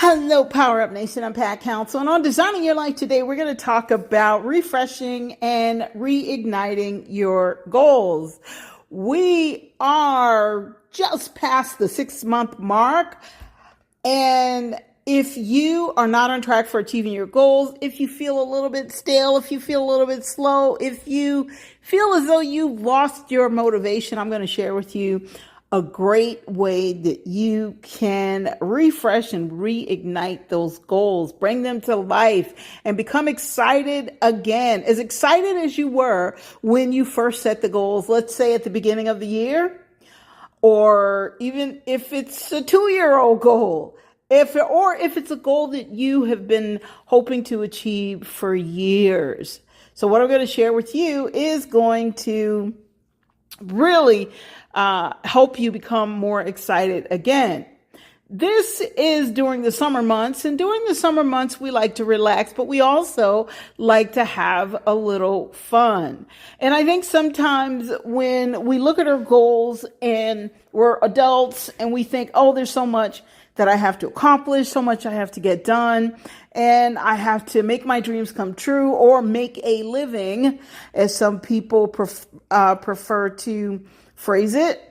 Hello, Power Up Nation. I'm Pat Council. And on Designing Your Life today, we're going to talk about refreshing and reigniting your goals. We are just past the 6-month mark. And if you are not on track for achieving your goals, if you feel a little bit stale, if you feel a little bit slow, if you feel as though you've lost your motivation, I'm going to share with you a great way that you can refresh and reignite those goals, bring them to life, and become excited again, as excited as you were when you first set the goals, let's say at the beginning of the year, or even if it's a 2-year-old goal, if it's a goal that you have been hoping to achieve for years. So what I'm going to share with you is going to really help you become more excited again. This is during the summer months, and during the summer months, we like to relax, but we also like to have a little fun. And I think sometimes when we look at our goals and we're adults and we think, oh, there's so much that I have to accomplish, so much I have to get done, and I have to make my dreams come true or make a living, as some people prefer to phrase it.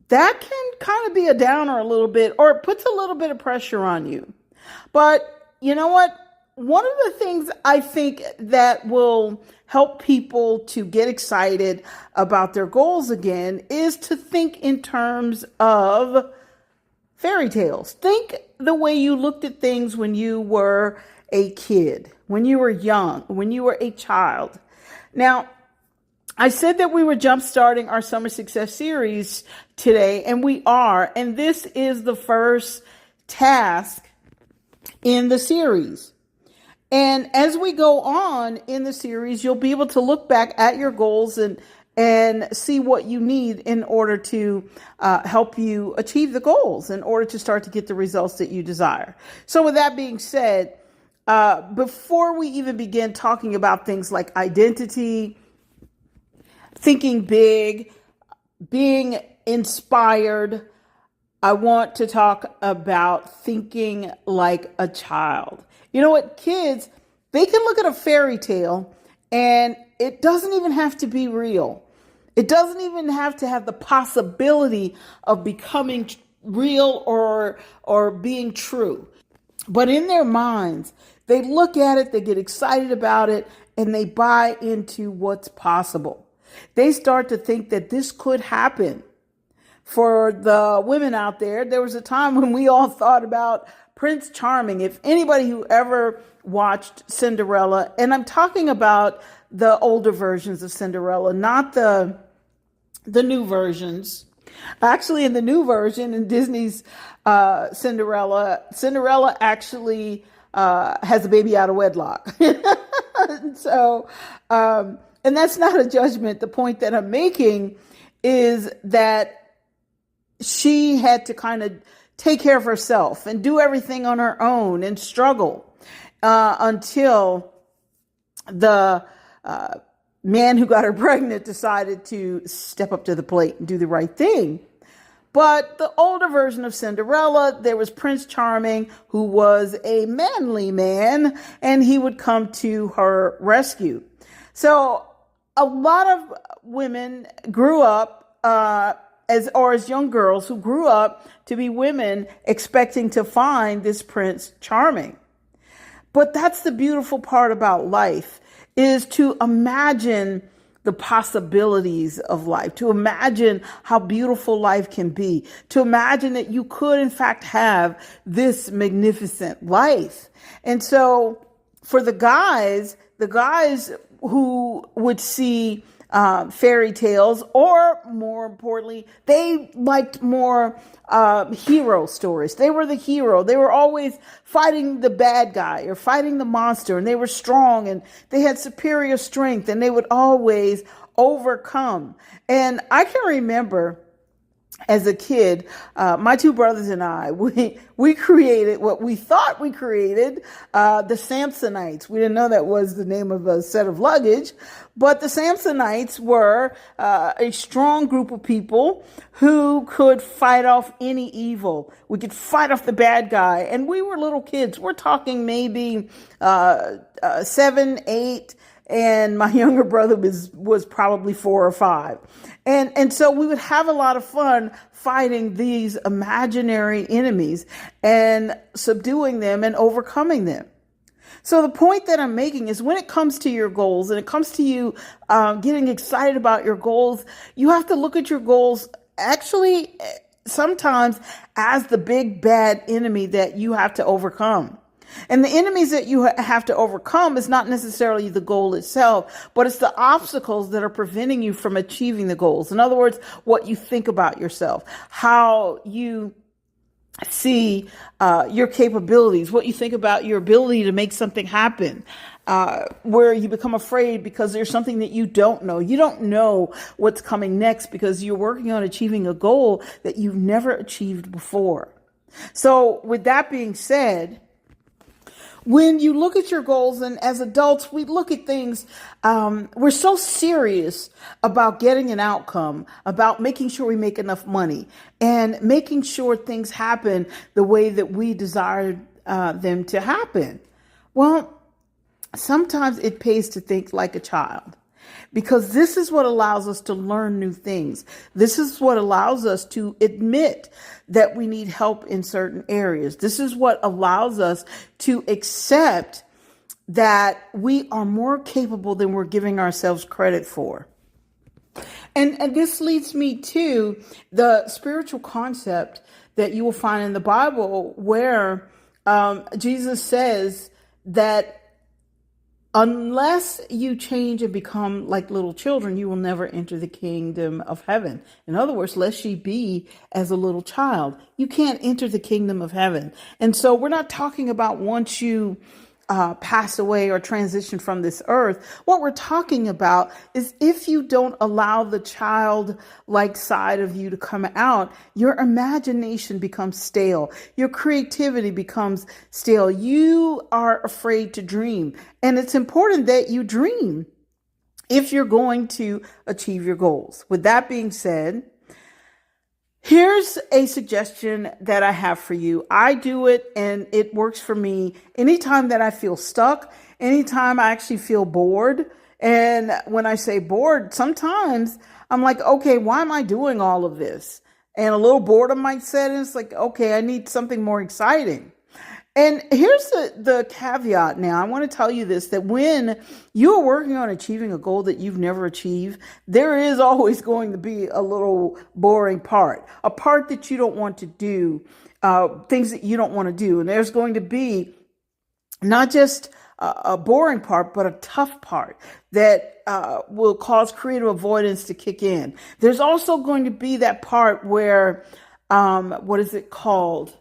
That can kind of be a downer a little bit, or it puts a little bit of pressure on you. But you know what? One of the things I think that will help people to get excited about their goals again is to think in terms of fairy tales. Think the way you looked at things when you were a kid, when you were young, when you were a child. Now, I said that we were jump-starting our Summer Success Series today, and we are. And this is the first task in the series. And as we go on in the series, you'll be able to look back at your goals and see what you need in order to help you achieve the goals, in order to start to get the results that you desire. So with that being said, before we even begin talking about things like identity, thinking big, being inspired, I want to talk about thinking like a child. You know what? Kids, they can look at a fairy tale and it doesn't even have to be real. It doesn't even have to have the possibility of becoming real or being true. But in their minds, they look at it, they get excited about it, and they buy into what's possible. They start to think that this could happen. For the women out there, there was a time when we all thought about Prince Charming. If anybody who ever watched Cinderella, and I'm talking about the older versions of Cinderella, not the new versions. Actually, in the new version, in Disney's Cinderella actually has a baby out of wedlock. So, and that's not a judgment. The point that I'm making is that she had to kind of take care of herself and do everything on her own and struggle until the man who got her pregnant decided to step up to the plate and do the right thing. But the older version of Cinderella, there was Prince Charming, who was a manly man, and he would come to her rescue. So a lot of women grew up as young girls who grew up to be women expecting to find this Prince Charming. But that's the beautiful part about life, is to imagine the possibilities of life, to imagine how beautiful life can be, to imagine that you could in fact have this magnificent life. And so for the guys who would see fairy tales, or more importantly, they liked more hero stories. They were the hero. They were always fighting the bad guy or fighting the monster, and they were strong and they had superior strength and they would always overcome. And I can remember as a kid, my two brothers and I, we created what we thought we created, the Samsonites. We didn't know that was the name of a set of luggage, but the Samsonites were a strong group of people who could fight off any evil. We could fight off the bad guy, and we were little kids. We're talking maybe 7, 8. And my younger brother was probably 4 or 5. And so we would have a lot of fun fighting these imaginary enemies and subduing them and overcoming them. So the point that I'm making is when it comes to your goals and it comes to you getting excited about your goals, you have to look at your goals actually sometimes as the big bad enemy that you have to overcome. And the enemies that you have to overcome is not necessarily the goal itself, but it's the obstacles that are preventing you from achieving the goals. In other words, what you think about yourself, how you see your capabilities, what you think about your ability to make something happen, where you become afraid because there's something that you don't know. You don't know what's coming next because you're working on achieving a goal that you've never achieved before. So with that being said, when you look at your goals, and as adults, we look at things, we're so serious about getting an outcome, about making sure we make enough money and making sure things happen the way that we desire them to happen. Well, sometimes it pays to think like a child, because this is what allows us to learn new things. This is what allows us to admit that we need help in certain areas. This is what allows us to accept that we are more capable than we're giving ourselves credit for. And this leads me to the spiritual concept that you will find in the Bible where Jesus says that unless you change and become like little children, you will never enter the kingdom of heaven. In other words, lest ye be as a little child, you can't enter the kingdom of heaven. And so we're not talking about once you pass away or transition from this earth. What we're talking about is if you don't allow the childlike side of you to come out, your imagination becomes stale. Your creativity becomes stale. You are afraid to dream. And it's important that you dream if you're going to achieve your goals. With that being said, here's a suggestion that I have for you. I do it and it works for me anytime that I feel stuck, anytime I actually feel bored. And when I say bored, sometimes I'm like, okay, why am I doing all of this? And a little boredom might set in. It's like, okay, I need something more exciting. And here's the caveat now. I want to tell you this, that when you're working on achieving a goal that you've never achieved, there is always going to be a little boring part, a part that you don't want to do, things that you don't want to do. And there's going to be not just a boring part, but a tough part that will cause creative avoidance to kick in. There's also going to be that part where, what is it called?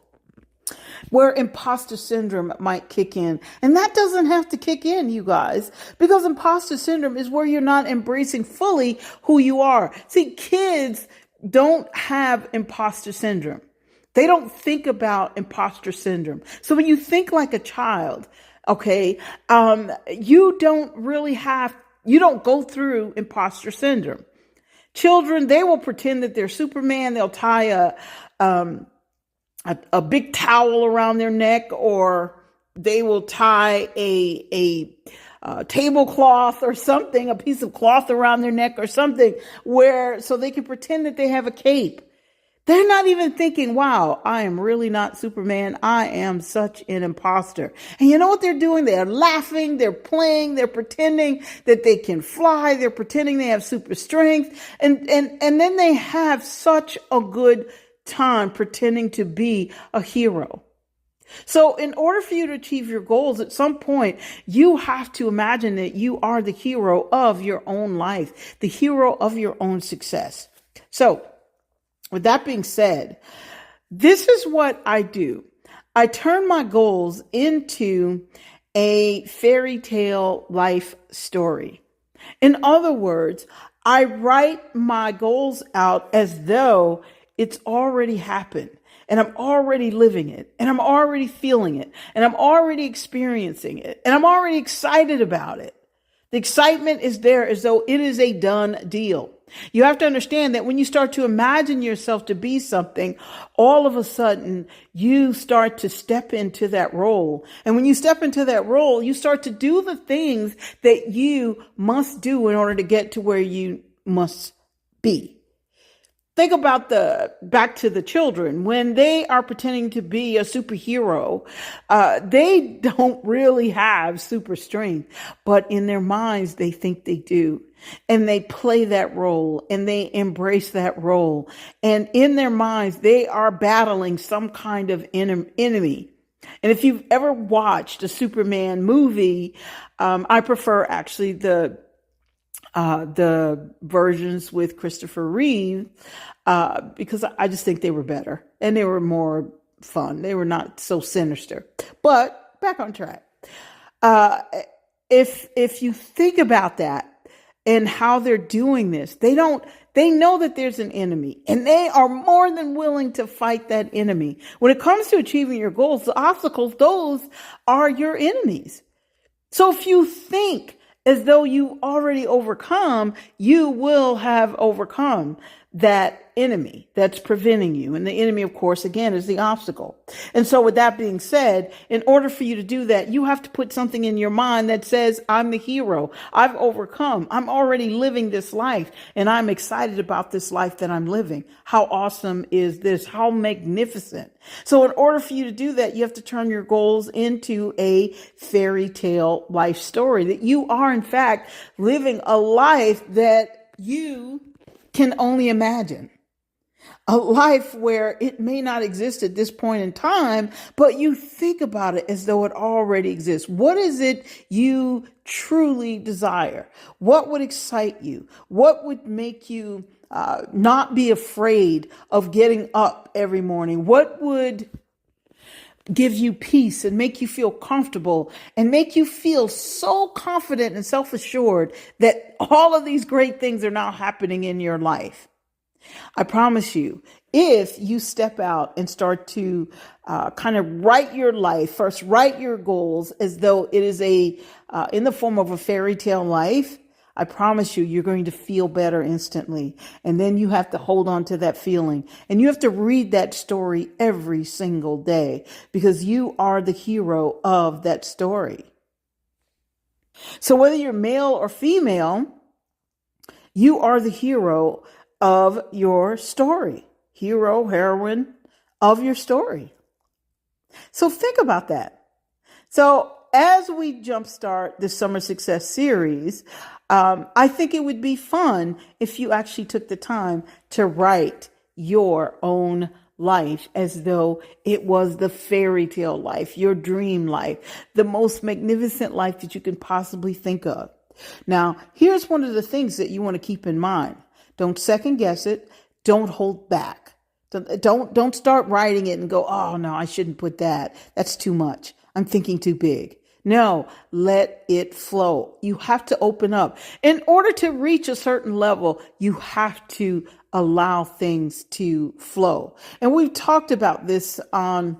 Where imposter syndrome might kick in. And that doesn't have to kick in, you guys, because imposter syndrome is where you're not embracing fully who you are. See, kids don't have imposter syndrome. They don't think about imposter syndrome. So when you think like a child, okay, you don't go through imposter syndrome. Children, they will pretend that they're Superman. They'll tie a big towel around their neck, or they will tie a tablecloth or something, a piece of cloth around their neck or something, so they can pretend that they have a cape. They're not even thinking, wow, I am really not Superman. I am such an imposter. And you know what they're doing? They're laughing, they're playing, they're pretending that they can fly, they're pretending they have super strength, and then they have such a good time pretending to be a hero. So in order for you to achieve your goals, at some point, you have to imagine that you are the hero of your own life, the hero of your own success. So with that being said, this is what I do. I turn my goals into a fairy tale life story. In other words, I write my goals out as though it's already happened. And I'm already living it. And I'm already feeling it. And I'm already experiencing it. And I'm already excited about it. The excitement is there as though it is a done deal. You have to understand that when you start to imagine yourself to be something, all of a sudden you start to step into that role. And when you step into that role, you start to do the things that you must do in order to get to where you must be. Think about back to the children. When they are pretending to be a superhero, they don't really have super strength, but in their minds, they think they do. And they play that role and they embrace that role. And in their minds, they are battling some kind of enemy. And if you've ever watched a Superman movie, I prefer actually the versions with Christopher Reeve, because I just think they were better and they were more fun. They were not so sinister. But back on track. If you think about that and how they're doing this, they know that there's an enemy and they are more than willing to fight that enemy. When it comes to achieving your goals, the obstacles, those are your enemies. So if you think as though you already overcome, you will have overcome that enemy that's preventing you. And the enemy, of course, again, is the obstacle. And so with that being said, in order for you to do that, you have to put something in your mind that says, I'm the hero. I've overcome. I'm already living this life and I'm excited about this life that I'm living. How awesome is this? How magnificent. So in order for you to do that, you have to turn your goals into a fairy tale life story, that you are, in fact, living a life that you can only imagine. A life where it may not exist at this point in time, but you think about it as though it already exists. What is it you truly desire? What would excite you? What would make you not be afraid of getting up every morning? What would give you peace and make you feel comfortable and make you feel so confident and self-assured that all of these great things are now happening in your life? I promise you, if you step out and start to kind of write your life, first write your goals as though it is in the form of a fairy tale life, I promise you, you're going to feel better instantly. And then you have to hold on to that feeling. And you have to read that story every single day because you are the hero of that story. So whether you're male or female, you are the hero of your story. Hero, heroine of your story. So think about that. So as we jumpstart the Summer Success series, I think it would be fun if you actually took the time to write your own life as though it was the fairy tale life, your dream life, the most magnificent life that you can possibly think of. Now, here's one of the things that you want to keep in mind. Don't second guess it. Don't hold back. Don't start writing it and go, oh no, I shouldn't put that. That's too much. I'm thinking too big. No, let it flow. You have to open up. In order to reach a certain level, you have to allow things to flow. And we've talked about this on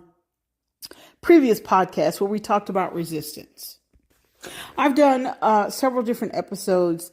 previous podcasts where we talked about resistance. I've done several different episodes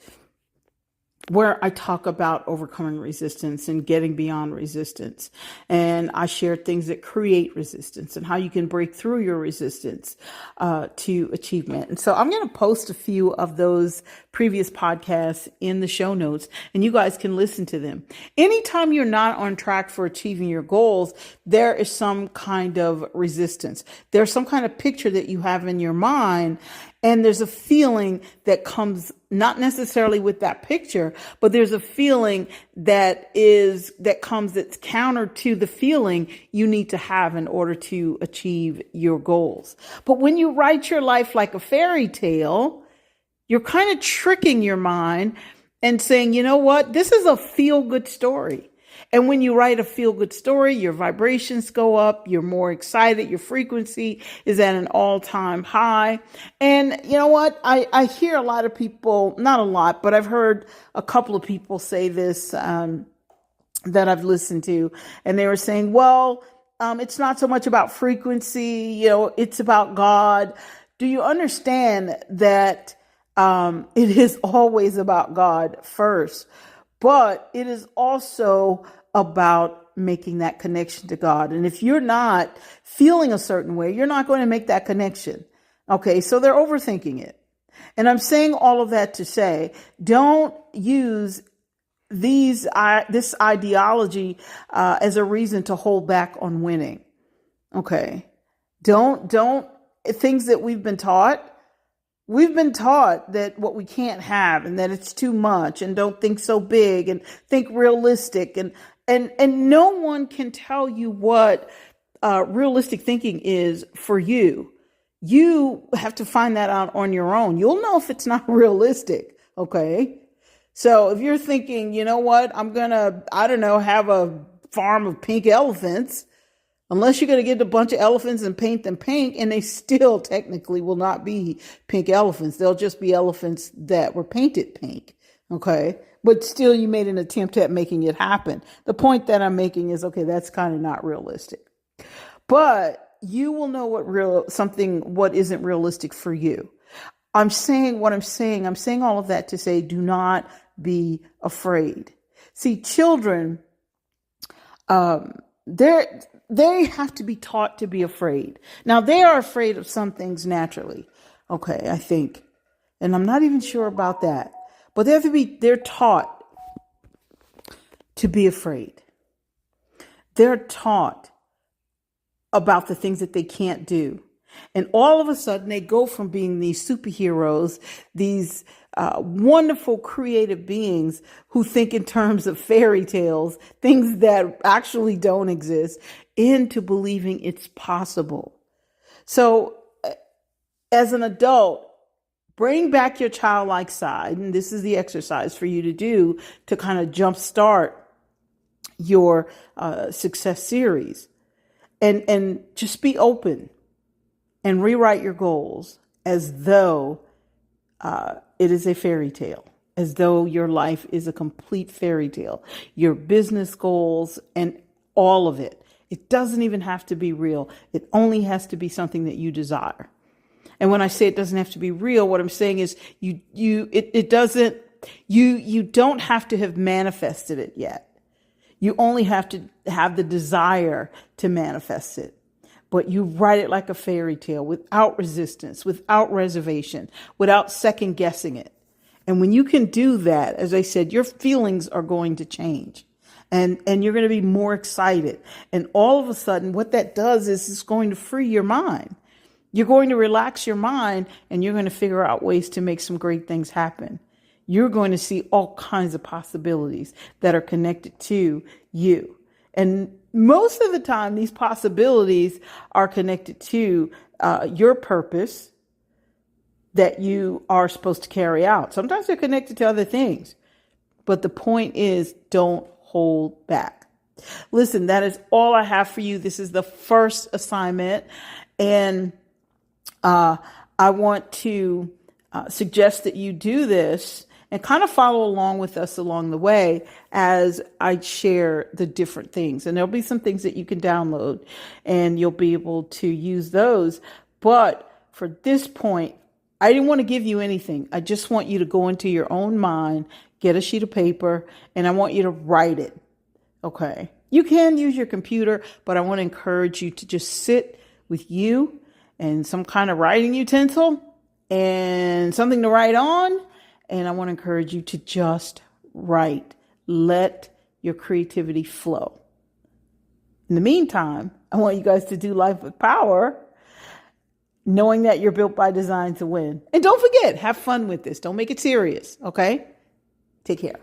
where I talk about overcoming resistance and getting beyond resistance. And I share things that create resistance and how you can break through your resistance to achievement. And so I'm going to post a few of those previous podcasts in the show notes, and you guys can listen to them. Anytime you're not on track for achieving your goals, there is some kind of resistance. There's some kind of picture that you have in your mind, and there's a feeling that comes not necessarily with that picture, but there's a feeling that's counter to the feeling you need to have in order to achieve your goals. But when you write your life like a fairy tale, you're kind of tricking your mind and saying, you know what, this is a feel-good story. And when you write a feel-good story, your vibrations go up, you're more excited, your frequency is at an all-time high. And you know what? I hear a lot of people, not a lot, but I've heard a couple of people say this that I've listened to, and they were saying, well, it's not so much about frequency, it's about God. Do you understand that it is always about God first, but it is also about making that connection to God. And if you're not feeling a certain way, you're not going to make that connection. Okay, so they're overthinking it. And I'm saying all of that to say, don't use this ideology as a reason to hold back on winning. Okay. Don't things that we've been taught that what we can't have and that it's too much, and don't think so big and think realistic, and no one can tell you what realistic thinking is for you. You have to find that out on your own. You'll know if it's not realistic. Okay. So if you're thinking, you know what, I'm going to, I don't know, have a farm of pink elephants, unless you're going to get a bunch of elephants and paint them pink, and they still technically will not be pink elephants. They'll just be elephants that were painted pink. Okay. But still, you made an attempt at making it happen. The point that I'm making is, okay, that's kind of not realistic. But you will know what isn't realistic for you. I'm saying all of that to say, do not be afraid. See, children, they have to be taught to be afraid. Now, they are afraid of some things naturally. Okay, I think. And I'm not even sure about that. But they're taught to be afraid. They're taught about the things that they can't do. And all of a sudden, they go from being these superheroes, these wonderful creative beings who think in terms of fairy tales, things that actually don't exist, into believing it's possible. So as an adult, bring back your childlike side. And this is the exercise for you to do to kind of jumpstart your success series. And just be open and rewrite your goals as though it is a fairy tale, as though your life is a complete fairy tale. Your business goals and all of it. It doesn't even have to be real. It only has to be something that you desire. And when I say it doesn't have to be real, what I'm saying is you don't have to have manifested it yet. You only have to have the desire to manifest it. But you write it like a fairy tale, without resistance, without reservation, without second guessing it. And when you can do that, as I said, your feelings are going to change, and you're going to be more excited. And all of a sudden, what that does is it's going to free your mind. You're going to relax your mind, and you're going to figure out ways to make some great things happen. You're going to see all kinds of possibilities that are connected to you. And most of the time, these possibilities are connected to your purpose that you are supposed to carry out. Sometimes they're connected to other things. But the point is, don't hold back. Listen, that is all I have for you. This is the first assignment. And I want to suggest that you do this and kind of follow along with us along the way as I share the different things. And there'll be some things that you can download and you'll be able to use those. But for this point, I didn't want to give you anything. I just want you to go into your own mind, get a sheet of paper, and I want you to write it. Okay. You can use your computer, but I want to encourage you to just sit with you and some kind of writing utensil and something to write on. And I want to encourage you to just write. Let your creativity flow. In the meantime, I want you guys to do life with power, knowing that you're built by design to win. And don't forget, have fun with this. Don't make it serious. Okay? Take care.